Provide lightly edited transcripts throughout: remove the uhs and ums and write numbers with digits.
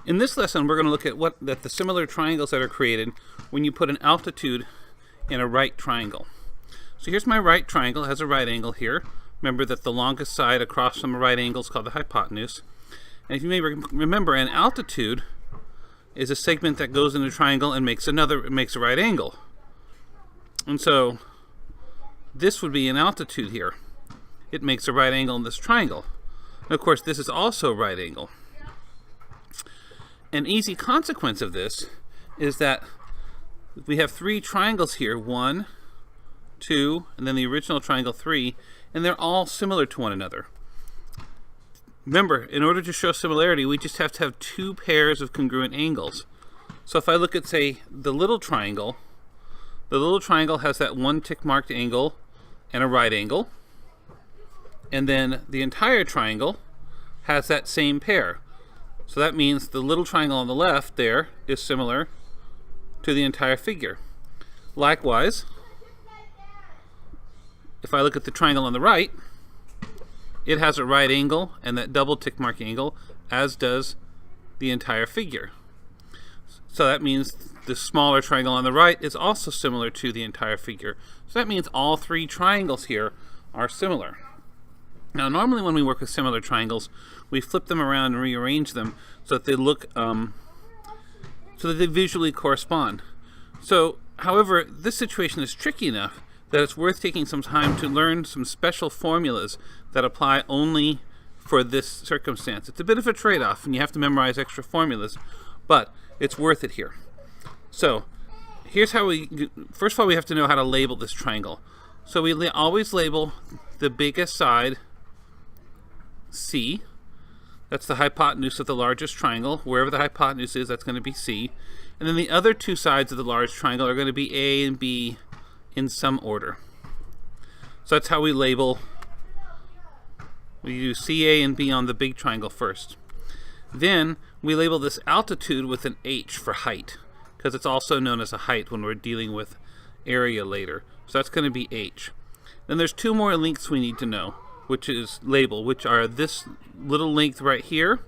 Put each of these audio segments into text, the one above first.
In this lesson, we're going to look at the similar triangles that are created when you put an altitude in a right triangle. So here's my right triangle. It has a right angle here. Remember that the longest side across from a right angle is called the hypotenuse. And if you may remember, an altitude is a segment that goes in a triangle and makes a right angle. And so this would be an altitude here. It makes a right angle in this triangle. And of course, this is also a right angle. An easy consequence of this is that we have three triangles here, 1, 2, and then the original triangle 3, and they're all similar to one another. Remember, in order to show similarity, we just have to have two pairs of congruent angles. So if I look at, say, the little triangle has that one tick-marked angle and a right angle, and then the entire triangle has that same pair. So that means the little triangle on the left there is similar to the entire figure. Likewise, if I look at the triangle on the right, it has a right angle and that double tick mark angle, as does the entire figure. So that means the smaller triangle on the right is also similar to the entire figure. So that means all three triangles here are similar. Now, normally when we work with similar triangles, we flip them around and rearrange them so that they look, so that they visually correspond. So, however, this situation is tricky enough that it's worth taking some time to learn some special formulas that apply only for this circumstance. It's a bit of a trade-off, and you have to memorize extra formulas, but it's worth it here. So, here's how first of all, we have to know how to label this triangle. So we always label the biggest side C. That's the hypotenuse of the largest triangle. Wherever the hypotenuse is, that's going to be C. And then the other two sides of the large triangle are going to be A and B in some order. So that's how we label. We do C, A, and B on the big triangle first. Then we label this altitude with an H for height, because it's also known as a height when we're dealing with area later. So that's going to be H. Then there's two more lengths we need to know, which are this little length right here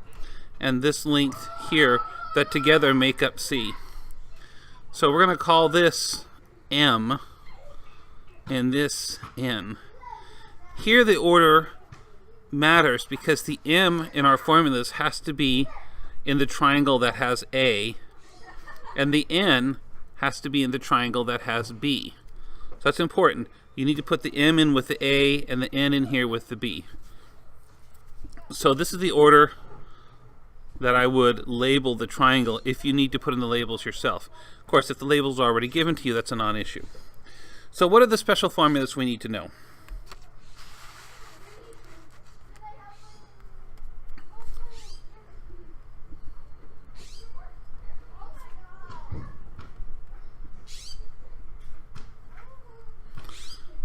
and this length here, that together make up C. So we're going to call this M and this N. Here the order matters because the M in our formulas has to be in the triangle that has A, and the N has to be in the triangle that has B. So that's important. You need to put the M in with the A and the N in here with the B. So this is the order that I would label the triangle if you need to put in the labels yourself. Of course, if the labels are already given to you, that's a non-issue. So what are the special formulas we need to know?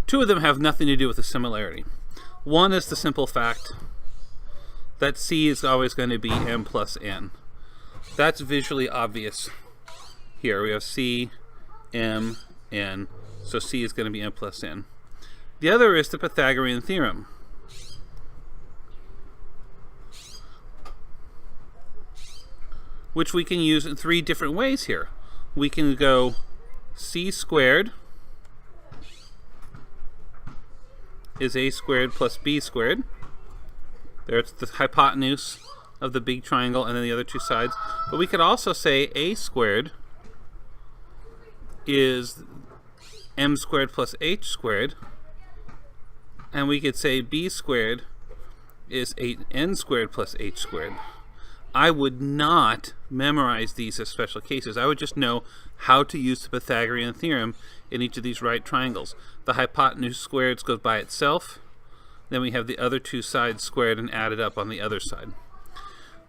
Two of them have nothing to do with the similarity. One is the simple fact that C is always going to be M plus N. That's visually obvious. Here we have C, M, N, so C is going to be M plus N. The other is the Pythagorean Theorem, which we can use in three different ways here. We can go C squared is A squared plus B squared. There's the hypotenuse of the big triangle and then the other two sides. But we could also say A squared is M squared plus H squared. And we could say B squared is 8N squared plus H squared. I would not memorize these as special cases. I would just know how to use the Pythagorean theorem in each of these right triangles. The hypotenuse squared goes by itself. Then we have the other two sides squared and added up on the other side.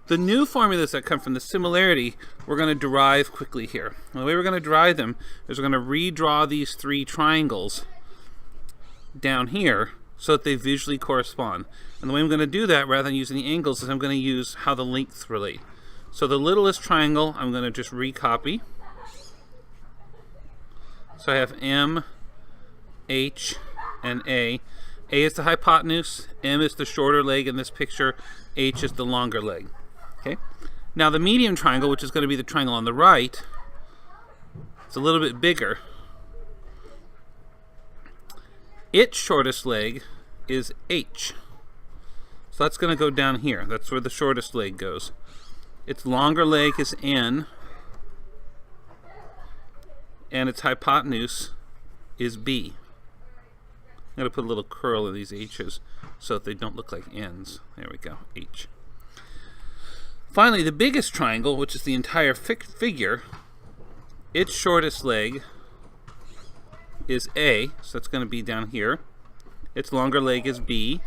The new formulas that come from the similarity, we're going to derive quickly here. And the way we're going to derive them is we're going to redraw these three triangles down here so that they visually correspond. And the way I'm going to do that, rather than using the angles, is I'm going to use how the lengths relate. So the littlest triangle, I'm going to just recopy. So I have M, H, and A. A is the hypotenuse, M is the shorter leg in this picture, H is the longer leg. Okay? Now the medium triangle, which is going to be the triangle on the right, it's a little bit bigger. Its shortest leg is H. So that's going to go down here. That's where the shortest leg goes. Its longer leg is N, and its hypotenuse is B. I'm going to put a little curl in these H's so that they don't look like N's. There we go, H. Finally, the biggest triangle, which is the entire figure, its shortest leg is A, so that's going to be down here. Its longer leg is B,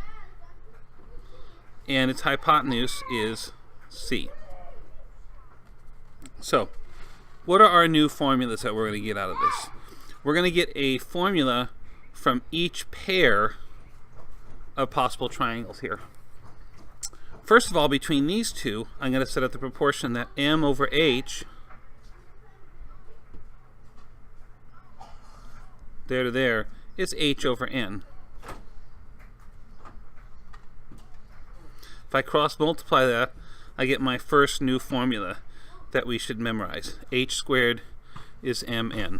and its hypotenuse is C. So, what are our new formulas that we're going to get out of this? We're going to get a formula from each pair of possible triangles here. First of all, between these two, I'm going to set up the proportion that M over H, there to there, is H over N. If I cross multiply that, I get my first new formula that we should memorize. H squared is Mn.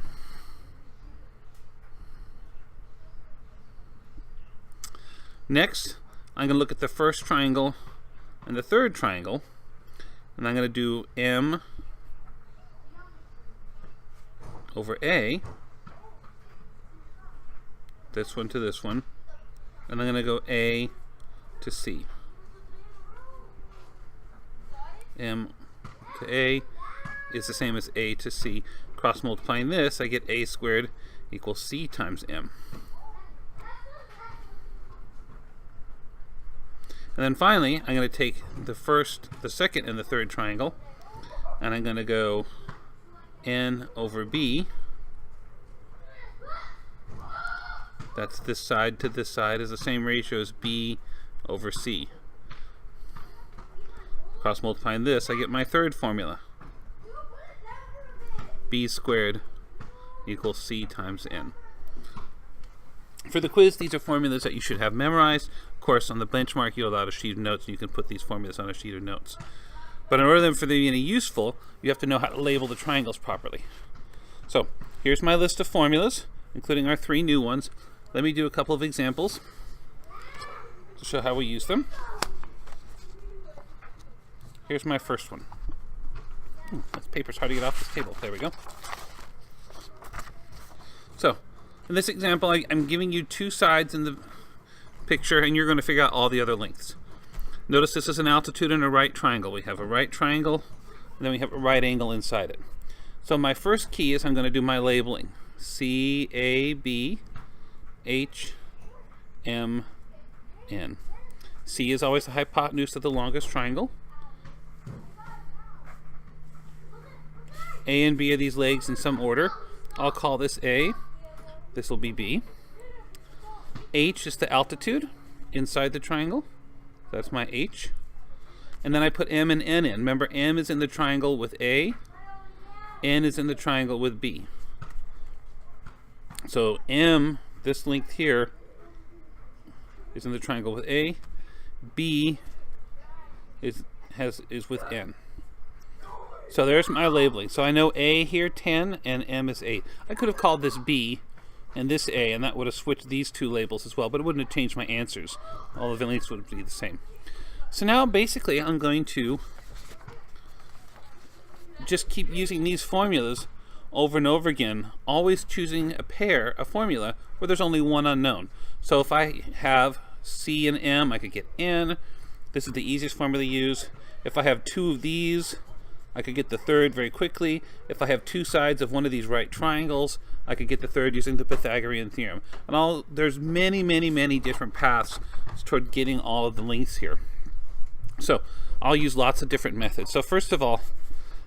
Next, I'm going to look at the first triangle and the third triangle, and I'm going to do M over A, this one to this one, and I'm going to go A to C. M to A is the same as A to C. Cross multiplying this, I get A squared equals C times M. And then finally, I'm going to take the first, the second, and the third triangle, and I'm going to go N over B. That's this side to this side is the same ratio as B over C. Cross multiplying this, I get my third formula. B squared equals C times N. For the quiz, these are formulas that you should have memorized. Of course, on the benchmark, you'll have a sheet of notes, and you can put these formulas on a sheet of notes. But in order for them to be any useful, you have to know how to label the triangles properly. So, here's my list of formulas, including our 3 new ones. Let me do a couple of examples to show how we use them. Here's my first one. This paper's hard to get off this table. There we go. So, in this example, I'm giving you 2 sides in the picture, and you're going to figure out all the other lengths. Notice this is an altitude and a right triangle. We have a right triangle, and then we have a right angle inside it. So my first key is I'm going to do my labeling. C, A, B, H, M, N. C is always the hypotenuse of the longest triangle. A and B are these legs in some order. I'll call this A. This will be B. H is the altitude inside the triangle. That's my H. And then I put M and N in. Remember, M is in the triangle with A. N is in the triangle with B. So M, this length here, is in the triangle with A. B is with N. So there's my labeling. So I know A here 10 and M is 8. I could have called this B and this A, and that would have switched these 2 labels as well, but it wouldn't have changed my answers. All of the links would be the same. So now basically I'm going to just keep using these formulas over and over again, always choosing a formula where there's only one unknown. So if I have C and M, I could get N. This is the easiest formula to use. If I have 2 of these, I could get the third very quickly. If I have 2 sides of one of these right triangles, I could get the third using the Pythagorean Theorem. And there's many, many, many different paths toward getting all of the lengths here. So I'll use lots of different methods. So first of all,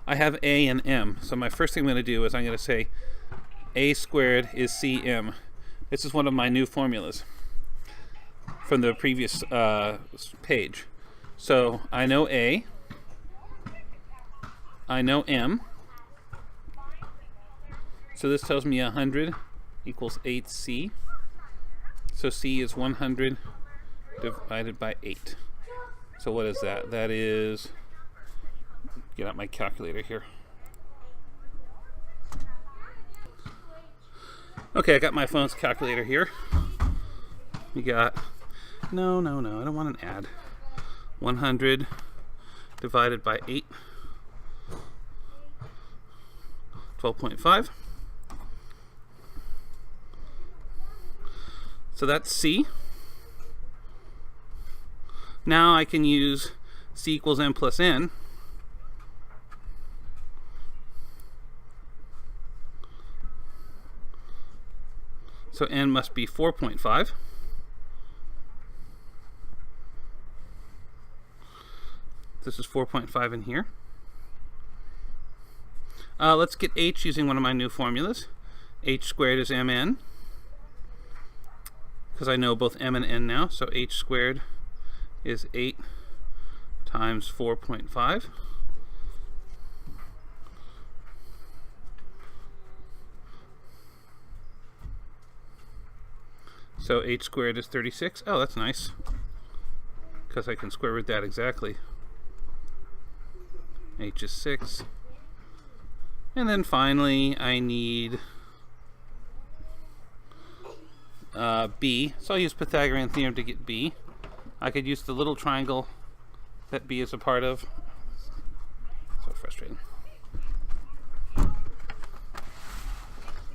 I have A and M. So my first thing I'm going to do is I'm going to say A squared is CM. This is one of my new formulas from the previous page. So I know A. I know M. So this tells me 100 equals 8C. So C is 100 divided by 8. So what is that? That is, Get out my calculator here. Okay, I got my phone's calculator here. We got, no, I don't want an add. 100 divided by 8. 12.5. So that's C. Now I can use C equals m plus n. So n must be 4.5. This is 4.5 in here. Let's get h using one of my new formulas. H squared is mn, because I know both m and n now. So h squared is 8 times 4.5. So h squared is 36. Oh, that's nice, because I can square root that exactly. H is 6. And then finally, I need b. So I'll use Pythagorean Theorem to get b. I could use the little triangle that b is a part of. So frustrating.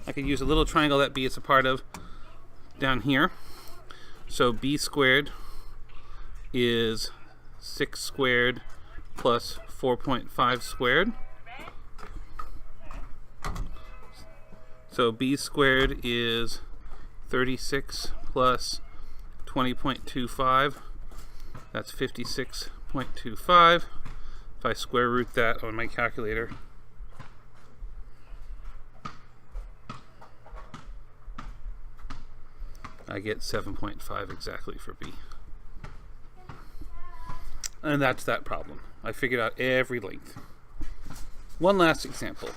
I could use a little triangle that b is a part of down here. So b squared is 6 squared plus 4.5 squared. So b squared is 36 plus 20.25. That's 56.25. If I square root that on my calculator, I get 7.5 exactly for b. And that's that problem. I figured out every length. One last example.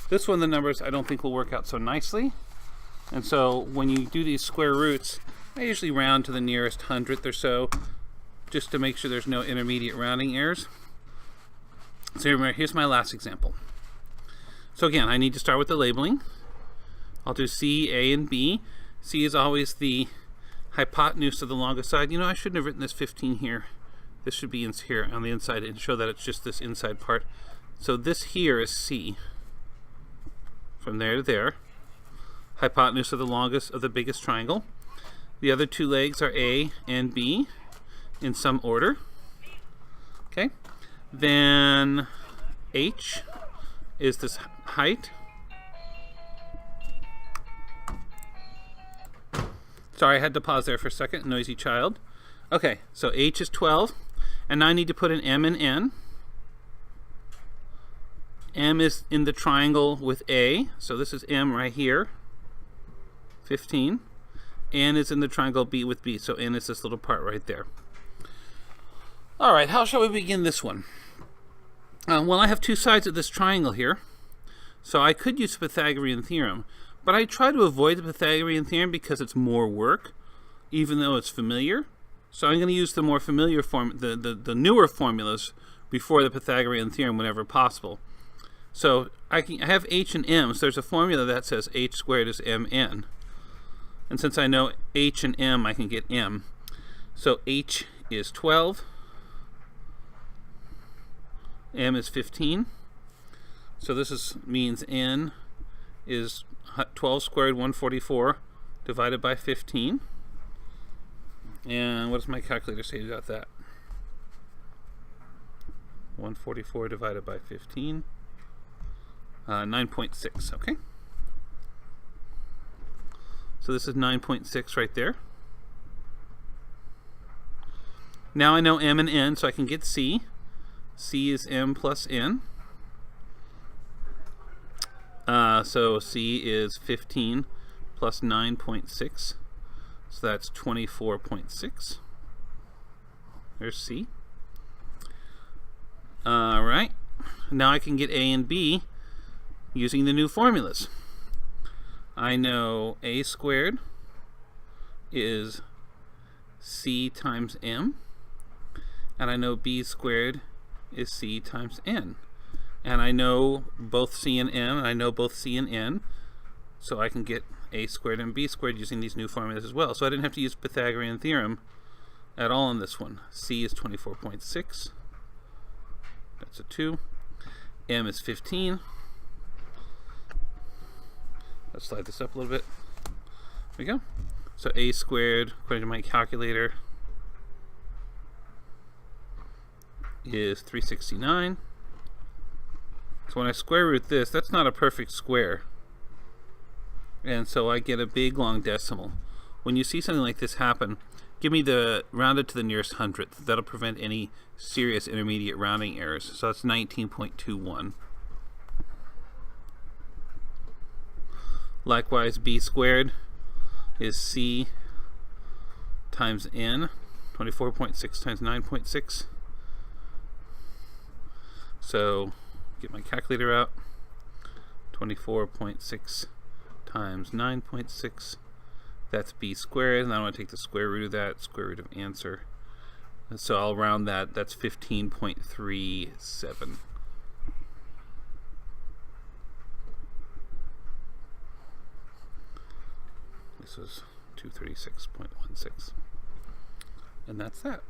This one, the numbers I don't think will work out so nicely. And so when you do these square roots, I usually round to the nearest hundredth or so, just to make sure there's no intermediate rounding errors. So here's my last example. So again, I need to start with the labeling. I'll do C, A, and B. C is always the hypotenuse of the longest side. You know, I shouldn't have written this 15 here. This should be in here on the inside and show that it's just this inside part. So this here is C. From there to there. Hypotenuse of the longest, of the biggest triangle. The other two legs are A and B in some order. Okay. Then H is this height. Sorry, I had to pause there for a second. Noisy child. Okay, so H is 12. And now I need to put an M and N. M is in the triangle with A. So this is M right here. 15. N is in the triangle B with B. So N is this little part right there. All right, how shall we begin this one? Well, I have two sides of this triangle here. So I could use the Pythagorean Theorem. But I try to avoid the Pythagorean Theorem because it's more work, even though it's familiar. So I'm going to use the more familiar form, the newer formulas before the Pythagorean Theorem whenever possible. So I have H and M, so there's a formula that says H squared is Mn. And since I know H and M, I can get M. So H is 12. M is 15. So this means N is 12 squared 144 divided by 15. And what does my calculator say about that? 144 divided by 15. 9.6, okay? So this is 9.6 right there. Now I know M and N, so I can get C. C is M plus N. So C is 15 plus 9.6. So that's 24.6. There's C. All right. Now I can get A and B using the new formulas. I know A squared is C times M. And I know B squared is c times n. And I know both c and n, and I know both c and n, so I can get a squared and b squared using these new formulas as well. So I didn't have to use Pythagorean theorem at all on this one. C is 24.6. That's a 2. M is 15. Let's slide this up a little bit. There we go. So a squared, according to my calculator, is 369. So when I square root this, that's not a perfect square. And so I get a big long decimal. When you see something like this happen, give me the rounded to the nearest hundredth. That'll prevent any serious intermediate rounding errors. So that's 19.21. Likewise, b squared is c times n, 24.6 times 9.6. So get my calculator out. 24.6 times 9.6. That's b squared, and I want to take the square root of that, square root of answer. And so I'll round that. That's 15.37. This was 236.16. And that's that.